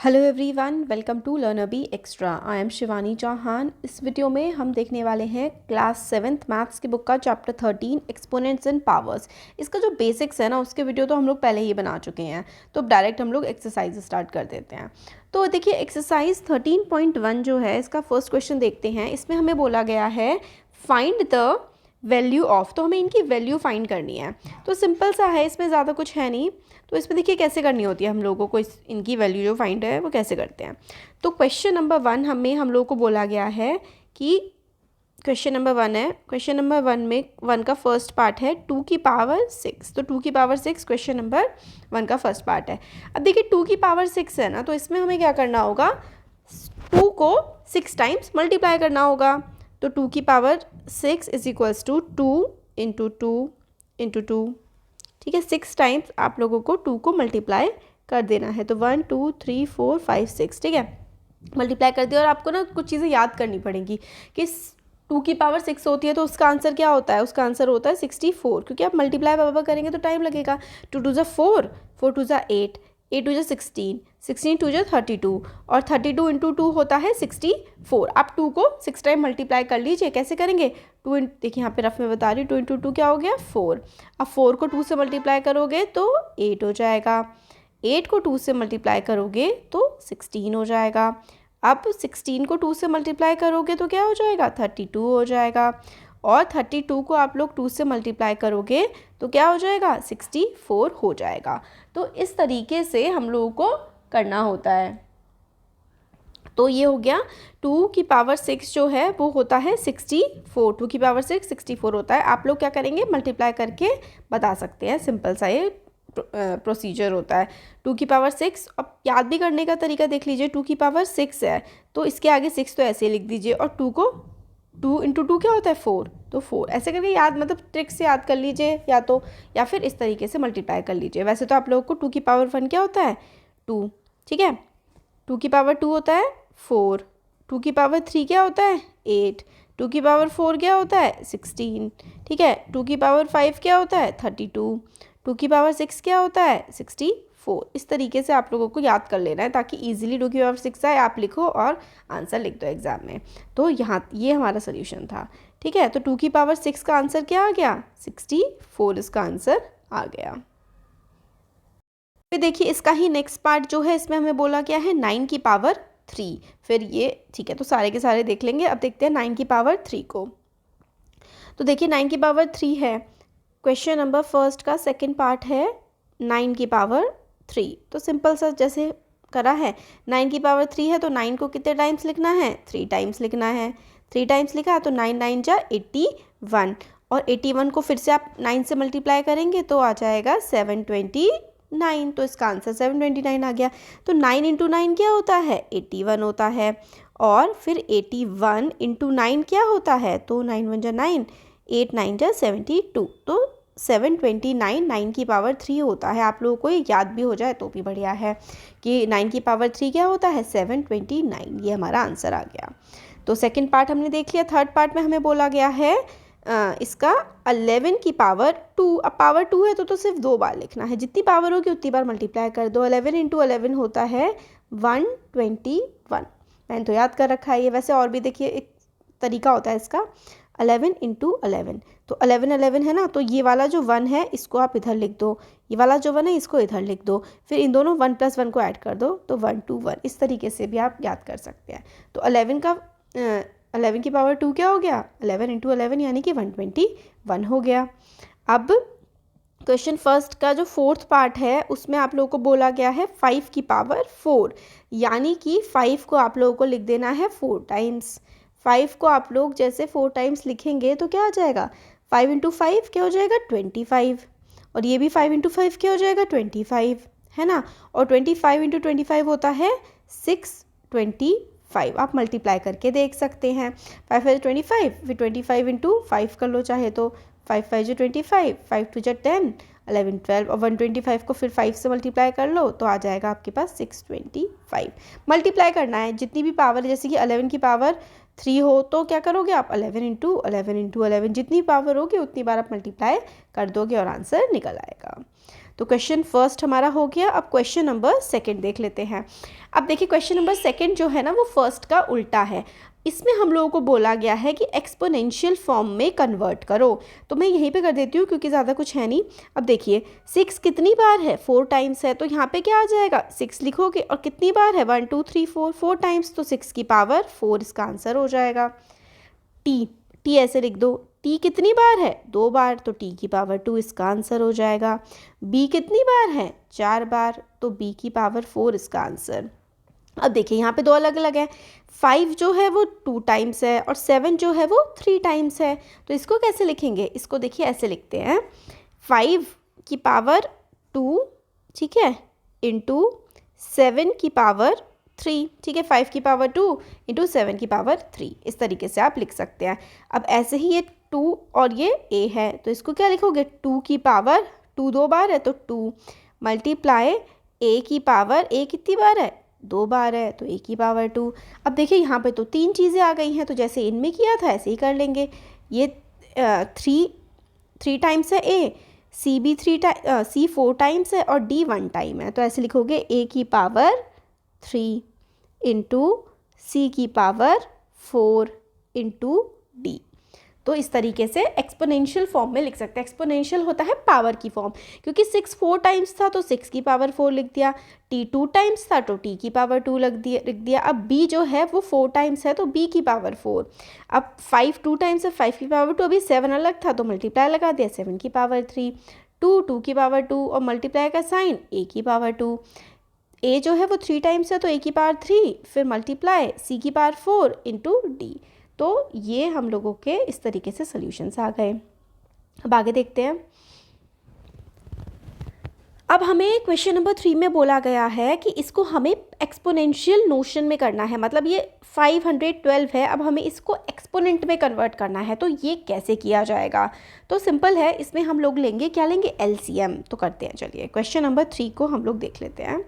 Hello everyone, welcome to learner be extra. I am Shivani Chauhan. इस video में हम देखने वाले हैं क्लास 7th मैथ्स की बुक का चैप्टर 13 एक्सपोनेंट्स एंड पावर्स। इसका जो बेसिक्स है ना, उसके वीडियो तो हम लोग पहले ही बना चुके हैं, तो अब डायरेक्ट हम लोग एक्सरसाइज स्टार्ट कर देते हैं। तो देखिए एक्सरसाइज 13.1 जो है, इसका फर्स्ट क्वेश्चन देखते हैं। इसमें हमें बोला गया है फाइंड द वैल्यू ऑफ, तो हमें इनकी वैल्यू फाइंड करनी है। तो सिंपल सा है, इसमें ज़्यादा कुछ है नहीं। तो इसमें देखिए कैसे करनी होती है हम लोगों को, इनकी वैल्यू जो फाइंड है वो कैसे करते हैं। तो क्वेश्चन नंबर 1 हम लोगों को बोला गया है कि क्वेश्चन नंबर 1 है। क्वेश्चन नंबर 1 में 1 का फर्स्ट पार्ट है 2 की पावर 6। तो 2 की पावर 6 क्वेश्चन नंबर 1 का फर्स्ट पार्ट है। अब देखिए 2 की पावर 6 है ना, तो इसमें हमें क्या करना होगा, 2 को 6 टाइम्स मल्टीप्लाई करना होगा। तो 2 की power 6 is equals to 2 into 2 into 2। ठीक है, 6 टाइम्स आप लोगों को 2 को मल्टीप्लाई कर देना है। तो 1 2 3 4 5 6, ठीक है, मल्टीप्लाई कर दिया। और आपको ना कुछ चीज़ें याद करनी पड़ेंगी कि 2 की पावर 6 होती है तो उसका आंसर क्या होता है, उसका आंसर होता है 64, क्योंकि आप मल्टीप्लाई बराबर करेंगे तो टाइम लगेगा। 2 2 ज़ा 4, 4 2 ज़ा 8, 8 2 ज़ा 16, 16 2 ज़ा 32, और 32 इंटू 2 होता है 64। आप 2 को 6 टाइम मल्टीप्लाई कर लीजिए। कैसे करेंगे, 2 देखिए यहाँ पे रफ में बता रही हूँ, 2 इंटू 2 क्या हो गया 4। अब 4 को 2 से मल्टीप्लाई करोगे तो 8 हो जाएगा। 8 को 2 से मल्टीप्लाई करोगे तो 16 हो जाएगा। अब 16 को 2 से मल्टीप्लाई करोगे तो क्या हो जाएगा, 32 हो जाएगा। और 32 को आप लोग 2 से मल्टीप्लाई करोगे तो क्या हो जाएगा, 64 हो जाएगा। तो इस तरीके से हम लोगों को करना होता है। तो ये हो गया 2 की पावर 6 जो है वो होता है 64। 2 की पावर 6 64 होता है। आप लोग क्या करेंगे, मल्टीप्लाई करके बता सकते हैं। सिंपल सा ये प्रोसीजर होता है। 2 की पावर 6, अब याद भी करने का तरीका देख लीजिए। 2 की पावर 6 है तो इसके आगे 6 तो ऐसे ही लिख दीजिए, और 2 को 2 इंटू 2 क्या होता है 4, तो 4 ऐसे करके याद, मतलब ट्रिक से याद कर लीजिए, या फिर इस तरीके से मल्टीप्लाई कर लीजिए। वैसे तो आप लोगों को 2 की पावर 1 क्या होता है 2, ठीक है। 2 की पावर 2 होता है 4। 2 की पावर 3 क्या होता है 8। 2 की पावर 4 क्या होता है 16, ठीक है। 2 की पावर 5 क्या होता है 32। 2 की पावर 6 क्या होता है 64। इस तरीके से आप लोगों को याद कर लेना है ताकि इजीली 2 की पावर 6 आए, आप लिखो और आंसर लिख दो एग्जाम में। तो यहाँ ये हमारा सोल्यूशन था, ठीक है। तो 2 की पावर 6 का आंसर क्या आ गया 64, इसका आंसर आ गया। फिर देखिए इसका ही नेक्स्ट पार्ट जो है, इसमें हमें बोला गया है 9 की पावर 3। फिर ये ठीक है, तो सारे के सारे देख लेंगे। अब देखते हैं 9 की पावर 3 को। तो देखिए 9 की पावर 3 है, क्वेश्चन नंबर फर्स्ट का सेकंड पार्ट है 9 की पावर 3। तो सिंपल सा जैसे करा है, 9 की पावर 3 है तो 9 को कितने टाइम्स लिखना है, 3 टाइम्स लिखना है। 3 टाइम्स लिखा तो 9 9 जा 81, और 81 को फिर से आप 9 से मल्टीप्लाई करेंगे तो आ जाएगा 729। तो इसका आंसर 729 आ गया। तो 9 इंटू 9 क्या होता है 81 होता है, और फिर 81 इंटू 9 क्या होता है, तो 9 1 जा 9, 8 9 जा 72, तो 729 9 की पावर 3 होता है। आप लोगों को ये याद भी हो जाए तो भी बढ़िया है कि 9 की पावर 3 क्या होता है 729। ये हमारा आंसर आ गया। तो सेकंड पार्ट हमने देख लिया। थर्ड पार्ट में हमें बोला गया है इसका 11 की पावर 2। अब पावर 2 है तो सिर्फ 2 बार लिखना है, जितनी पावर होगी उतनी बार मल्टीप्लाई कर दो। 11 इंटू 11 होता है 121। मैंने तो याद कर रखा है ये। वैसे और भी देखिए एक तरीका होता है इसका, 11 इंटू 11। तो 11 11 है ना, तो ये वाला जो 1 है इसको आप इधर लिख दो, ये वाला जो 1 है इसको इधर लिख दो, फिर इन दोनों 1 + 1 को ऐड कर दो तो 1 2 1। इस तरीके से भी आप याद कर सकते हैं। तो 11 की पावर 2 क्या हो गया, 11 इंटू 11 यानी कि 121 हो गया। अब क्वेश्चन फर्स्ट का जो फोर्थ पार्ट है उसमें आप लोगों को बोला गया है 5 की पावर 4, यानी कि 5 को आप लोगों को लिख देना है 4 टाइम्स। 5 को आप लोग जैसे 4 टाइम्स लिखेंगे तो क्या आ जाएगा, 5 इंटू 5 क्या हो जाएगा 25, और ये भी 5 इंटू 5 क्या हो जाएगा 25, है ना। और 25 इंटू 25 होता है 625। आप मल्टीप्लाई करके देख सकते हैं। 5 5 25, फिर 25 इंटू 5 कर लो चाहे तो, 5 5 जो 25, 5 2 जा 10, 11 12, और 125 को फिर 5 से मल्टीप्लाई कर लो तो आ जाएगा आपके पास 625। मल्टीप्लाई करना है जितनी भी पावर, जैसे कि 11 की पावर 3 हो तो क्या करोगे आप 11 इंटू 11 इंटू 11, जितनी पावर होगी उतनी बार आप मल्टीप्लाई कर दोगे और आंसर निकल आएगा। तो क्वेश्चन फर्स्ट हमारा हो गया। अब क्वेश्चन नंबर सेकंड देख लेते हैं। अब देखिए क्वेश्चन नंबर सेकंड जो है ना वो फर्स्ट का उल्टा है। इसमें हम लोगों को बोला गया है कि एक्सपोनेंशियल फॉर्म में कन्वर्ट करो। तो मैं यहीं पे कर देती हूँ क्योंकि ज़्यादा कुछ है नहीं। अब देखिए 6 कितनी बार है, 4 टाइम्स है, तो यहाँ पे क्या आ जाएगा 6 लिखोगे, और कितनी बार है 1 2 3 4, 4 टाइम्स, तो 6 की पावर 4 इसका आंसर हो जाएगा। टी ऐसे लिख दो, टी कितनी बार है 2 बार, तो टी की पावर 2 इसका आंसर हो जाएगा। बी कितनी बार है 4 बार, तो बी की पावर 4 इसका आंसर। अब देखिए यहाँ पे दो अलग अलग है, 5 जो है वो 2 टाइम्स है और 7 जो है वो 3 टाइम्स है। तो इसको कैसे लिखेंगे, इसको देखिए ऐसे लिखते हैं 5 की पावर 2, ठीक है, इंटू 7 की पावर 3, ठीक है, 5 की पावर 2 इंटू 7 की पावर 3, इस तरीके से आप लिख सकते हैं। अब ऐसे ही ये 2 और ये a है, तो इसको क्या लिखोगे 2 की पावर 2 2 बार है तो 2 मल्टीप्लाई a की पावर a कितनी बार है 2 बार है, तो a की पावर 2। अब देखिए यहाँ पे तो 3 चीज़ें आ गई हैं, तो जैसे इनमें किया था ऐसे ही कर लेंगे। ये 3 टाइम्स है a, c भी c 4 टाइम्स है और d 1 टाइम है, तो ऐसे लिखोगे a की पावर 3 इंटू सी की पावर 4 इंटू डी। तो इस तरीके से एक्सपोनेंशियल फॉर्म में लिख सकते हैं। एक्सपोनेंशियल होता है पावर की फॉर्म, क्योंकि 6 4 टाइम्स था तो 6 की पावर 4 लिख दिया, टी 2 टाइम्स था तो टी की पावर 2 लिख दिया। अब बी जो है वो 4 टाइम्स है तो बी की पावर 4। अब 5 2 टाइम्स है, 5 की पावर 2, अभी 7 अलग था तो मल्टीप्लाई लगा दिया, 7 की पावर 3, 2 की पावर 2 और मल्टीप्लाई का साइन a की पावर 2। a जो है वो 3 टाइम्स है तो a की पावर 3, फिर मल्टीप्लाई c की पावर 4 इंटू डी। तो ये हम लोगों के इस तरीके से सॉल्यूशंस आ गए। अब आगे देखते हैं। अब हमें क्वेश्चन नंबर 3 में बोला गया है कि इसको हमें एक्सपोनेंशियल नोशन में करना है, मतलब ये 512 है, अब हमें इसको एक्सपोनेंट में कन्वर्ट करना है। तो ये कैसे किया जाएगा, तो सिंपल है, इसमें हम लोग लेंगे क्या लेंगे एलसीएम। तो करते हैं, चलिए क्वेश्चन नंबर 3 को हम लोग देख लेते हैं।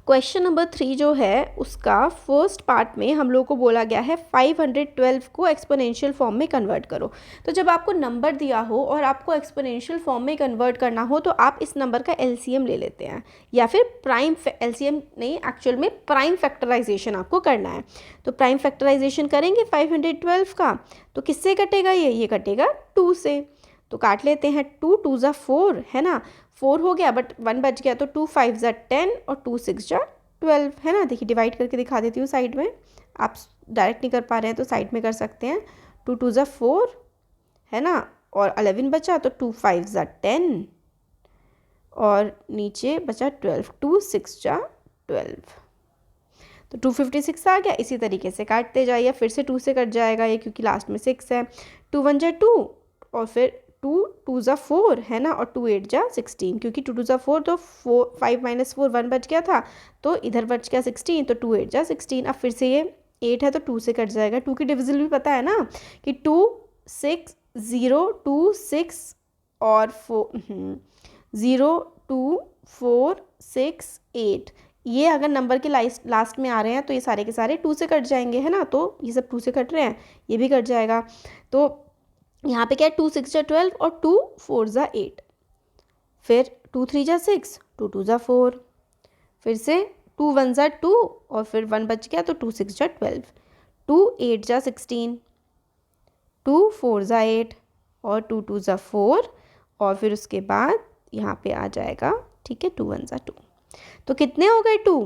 क्वेश्चन नंबर 3 जो है उसका फर्स्ट पार्ट में हम लोग को बोला गया है 512 को एक्सपोनेंशियल फॉर्म में कन्वर्ट करो। तो जब आपको नंबर दिया हो और आपको एक्सपोनेंशियल फॉर्म में कन्वर्ट करना हो तो आप इस नंबर का एलसीएम ले लेते हैं, या फिर प्राइम एलसीएम नहीं, एक्चुअल में प्राइम फैक्टराइजेशन आपको करना है। तो प्राइम फैक्टराइजेशन करेंगे 512 का, तो किससे कटेगा ये कटेगा 2 से। तो काट लेते हैं, 2 2 ज़ा 4 है ना, 4 हो गया बट 1 बच गया, तो 2 5 ज़ा 10 और 2 6 ज़ा 12 है ना। देखिए डिवाइड करके दिखा देती हूँ साइड में, आप डायरेक्ट नहीं कर पा रहे हैं तो साइड में कर सकते हैं। 2 2 ज़ा 4 है ना, और 11 बचा, तो 2 5 ज़ा 10 और नीचे बचा 12, 2 6 ज़ा 12, तो 256 आ गया। इसी तरीके से काटते जाइए, फिर से 2 से कट जाएगा ये क्योंकि लास्ट में 6 है। 2 1 ज़ा 2 और फिर 2 2 ज़ा 4 है ना, और 2 8 ज़ा 16, क्योंकि 2 2 ज़ा 4 तो 5 - 4 1 बच गया था, तो इधर बच गया 16, तो 2 8 ज़ा 16। अब फिर से ये 8 है तो 2 से कट जाएगा, 2 की डिविजल भी पता है ना कि 2 6 0 2 6 और 4 0 2 4 6 8। ये अगर नंबर के लास्ट में आ रहे हैं तो ये सारे के सारे 2 से कट जाएंगे है ना, तो ये सब 2 से कट रहे हैं, ये भी कट जाएगा। तो यहाँ पे क्या है 2 6 ज़ा 12 और 2 4 ज़ा 8, फिर 2 3 ज़ा 6, 2 2 ज़ा 4, फिर से 2 1 ज़ा 2 और फिर 1 बच गया तो 2 6 ज़ा 12, 2 8 ज़ा 16, 2 4 ज़ा 8 और 2 2 ज़ा 4, और फिर उसके बाद यहाँ पे आ जाएगा, ठीक है, 2 1 ज़ा 2। तो कितने हो गए 2,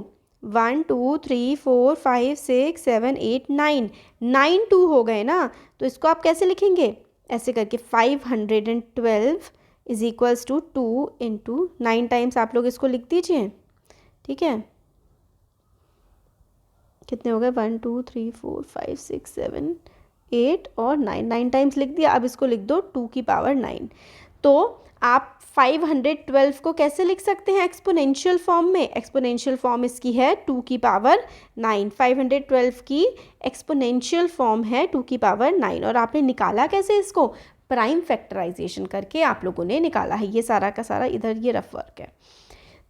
1 2 3 4 5 6 7 8 9, 9 2 हो गए ना। तो इसको आप कैसे लिखेंगे, ऐसे करके 512 is equals to 2 into 9 times आप लोग इसको लिख दीजिए, ठीक है। कितने हो गए 1 2 3 4 5 6 7 8 और 9 टाइम्स लिख दिया। अब इसको लिख दो 2 की पावर 9। तो आप 512 को कैसे लिख सकते हैं एक्सपोनेंशियल फॉर्म में, एक्सपोनेंशियल फॉर्म इसकी है 2 की पावर 9, 512 की एक्सपोनेंशियल फॉर्म है 2 की पावर 9। और आपने निकाला कैसे इसको, प्राइम फैक्टराइजेशन करके आप लोगों ने निकाला है। ये सारा का सारा इधर ये रफ वर्क है,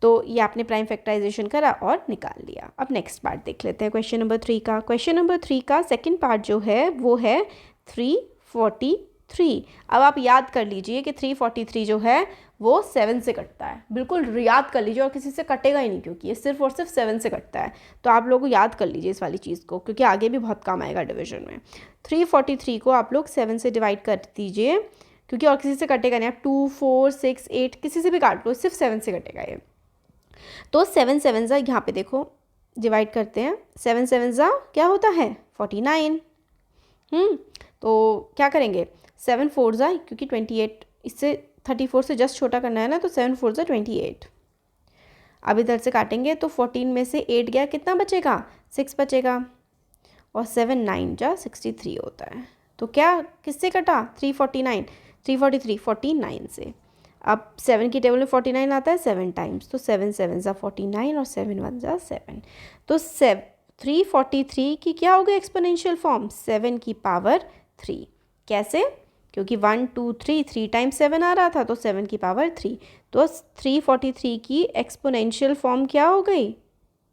तो ये आपने प्राइम फैक्टराइजेशन करा और निकाल लिया। अब नेक्स्ट पार्ट देख लेते हैं क्वेश्चन नंबर 3 का। क्वेश्चन नंबर 3 का सेकेंड पार्ट जो है वो है 342 3। अब आप याद कर लीजिए कि 343 जो है वो 7 से कटता है, बिल्कुल याद कर लीजिए, और किसी से कटेगा ही नहीं क्योंकि ये सिर्फ और सिर्फ 7 से कटता है। तो आप लोग याद कर लीजिए इस वाली चीज़ को, क्योंकि आगे भी बहुत काम आएगा डिवीजन में। 343 को आप लोग 7 से डिवाइड कर दीजिए, क्योंकि और किसी से कटेगा नहीं। आप 2, 4, 6, 8 किसी से भी काट लो, सिर्फ 7 से कटेगा ये। तो 7 7 ज़ा यहाँ पे देखो डिवाइड करते हैं, 7 7 ज़ा क्या होता है 49। तो क्या करेंगे 7 4 ज़ा, क्योंकि 28 इससे 34 से जस्ट छोटा करना है ना, तो 7 4 ज़ा 28। अब इधर से काटेंगे तो 14 में से 8 गया, कितना बचेगा 6 बचेगा, और 7 9 जा 63 होता है। तो क्या किससे कटा 343 49 से। अब 7 की टेबल में 49 आता है 7 टाइम्स, तो 7 7 ज़ा 49 और 7 1 ज़ा 7। तो 343 की क्या हो गई एक्सपोनेंशियल फॉर्म 7 की पावर 3। कैसे, क्योंकि 1 2 3 टाइम्स 7 आ रहा था, तो 7 की पावर 3। तो 343 की एक्सपोनेंशियल फॉर्म क्या हो गई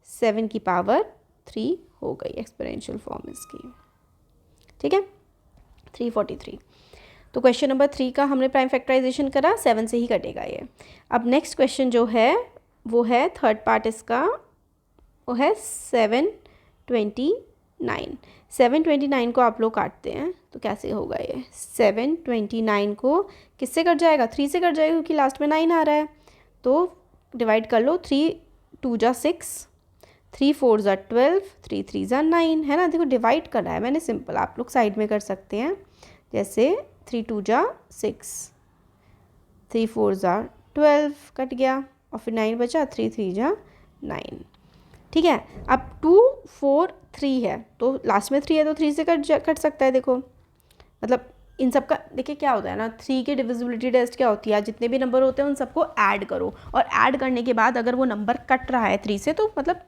7 की पावर 3 हो गई एक्सपोनेंशियल फॉर्म इसकी। ठीक है 343। तो क्वेश्चन नंबर 3 का हमने प्राइम फैक्टराइजेशन करा, 7 से ही कटेगा ये। अब नेक्स्ट क्वेश्चन जो है वो है थर्ड पार्ट इसका, वो है 729। 729 को आप लोग काटते हैं तो कैसे होगा ये 729 को किससे कट जाएगा 3 से कट जाएगा, क्योंकि लास्ट में 9 आ रहा है। तो डिवाइड कर लो, 3 2 जा 6, 3 4 जा 12, 3 3 जा 9, है ना। देखो डिवाइड करना है मैंने, सिंपल, आप लोग साइड में कर सकते हैं। जैसे 3 2 जा 6, 3 4 जा 12 कट गया, और फिर 9 बचा, 3 3 जा 9। ठीक है, अब 2 4 3 है, तो लास्ट में 3 है तो 3 से कट सकता है। देखो मतलब इन सब का देखिए क्या होता है ना, 3 की डिविजिबिलिटी टेस्ट क्या होती है, जितने भी नंबर होते हैं उन सबको ऐड करो, और ऐड करने के बाद अगर वो नंबर कट रहा है 3 से, तो मतलब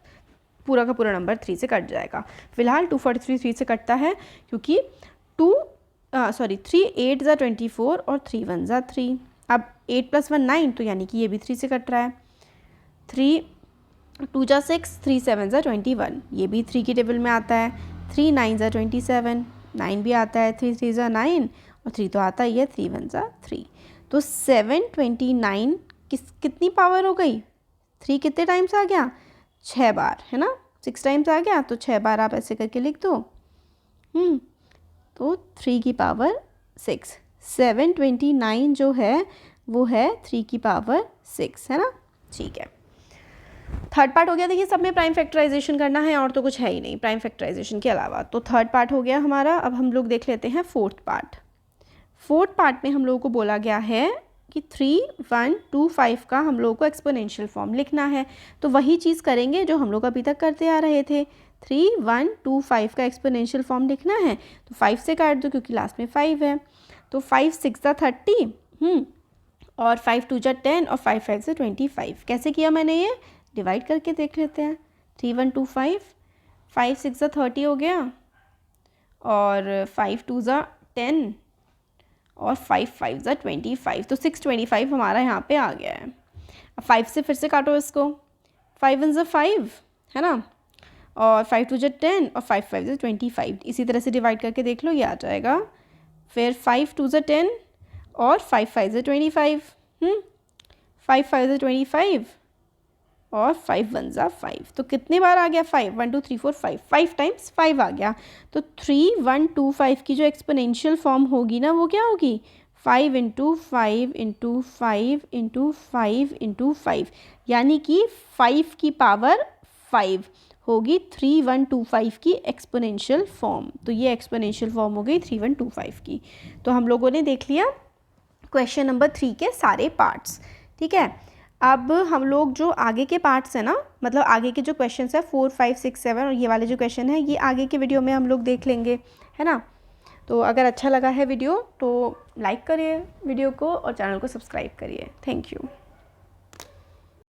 पूरा का पूरा नंबर 3 से कट जाएगा। फिलहाल 243 3 से कटता है, क्योंकि 3 8 ज़ा 24 और 3 1 ज़ा 3। अब 8 + 1 9, तो यानी कि ये भी 3 से कट रहा है। 3 2 जा 6, 3 7 ज़ा 21, ये भी 3 की टेबल में आता है। 3 9 ज़ा 27, 9 भी आता है। 3 3 ज़ा 9, और 3 तो आता ही है, 3 1 ज़ा 3। तो 729 कितनी पावर हो गई 3 कितने टाइम्स आ गया 6 बार, है ना, 6 टाइम्स आ गया, तो 6 बार आप ऐसे करके लिख दो। तो 3 की पावर 6, 729 जो है वो है 3 की पावर 6, है ना। ठीक है, थर्ड पार्ट हो गया। देखिए सब में प्राइम फैक्टराइजेशन करना है, और तो कुछ है ही नहीं प्राइम फैक्टराइजेशन के अलावा। तो थर्ड पार्ट हो गया हमारा। अब हम लोग देख लेते हैं फोर्थ पार्ट। फोर्थ पार्ट में हम लोगों को बोला गया है कि 3 1 2 5 का हम लोगों को एक्सपोनेंशियल फॉर्म लिखना है। तो वही चीज़ करेंगे जो हम लोग अभी तक करते आ रहे थे। 3 1 2 5 का एक्सपोनेंशियल फॉर्म लिखना है, तो 5 से काट दो क्योंकि लास्ट में 5 है। तो 5 6 ज़ा 30, और 5 2 ज़ा 10, और 5 5 ज़ा 25। कैसे किया मैंने ये, डिवाइड करके देख लेते हैं। 3 1 2 5, 5 6 ज़ा 30 हो गया, और 5 2 ज़ा 10, और 5 5 ज़ा 25। तो 625 हमारा यहाँ पे आ गया है। अब 5 से फिर से काटो इसको, 5 1 ज़ा 5, है ना, और 5 2 ज़ा 10, और 5 5 ज़ा 25। इसी तरह से डिवाइड करके देख लो, ये आ जाएगा। फिर 5 2 ज़ा 10, और 5 5 ज़ा 25, 5 5 ज़ा 25, और 5 1 ज़ा 5। तो कितने बार आ गया 5 1 2 3 4 5 टाइम्स 5 आ गया। तो 3 1 2 5 की जो एक्सपोनेंशियल फॉर्म होगी ना, वो क्या होगी 5 × 5 × 5 × 5 × 5, यानी कि 5 की पावर 5 होगी 3 1 2 5 की एक्सपोनेंशियल फॉर्म। तो ये एक्सपोनेंशियल फॉर्म हो गई 3 1 2 5 की। तो हम लोगों ने देख लिया क्वेश्चन नंबर 3 के सारे पार्ट्स। ठीक है, अब हम लोग जो आगे के पार्ट्स हैं ना, मतलब आगे के जो क्वेश्चंस है 4 5 6 7 और ये वाले जो क्वेश्चन है, ये आगे के वीडियो में हम लोग देख लेंगे, है ना। तो अगर अच्छा लगा है वीडियो तो लाइक करिए वीडियो को, और चैनल को सब्सक्राइब करिए। Thank you.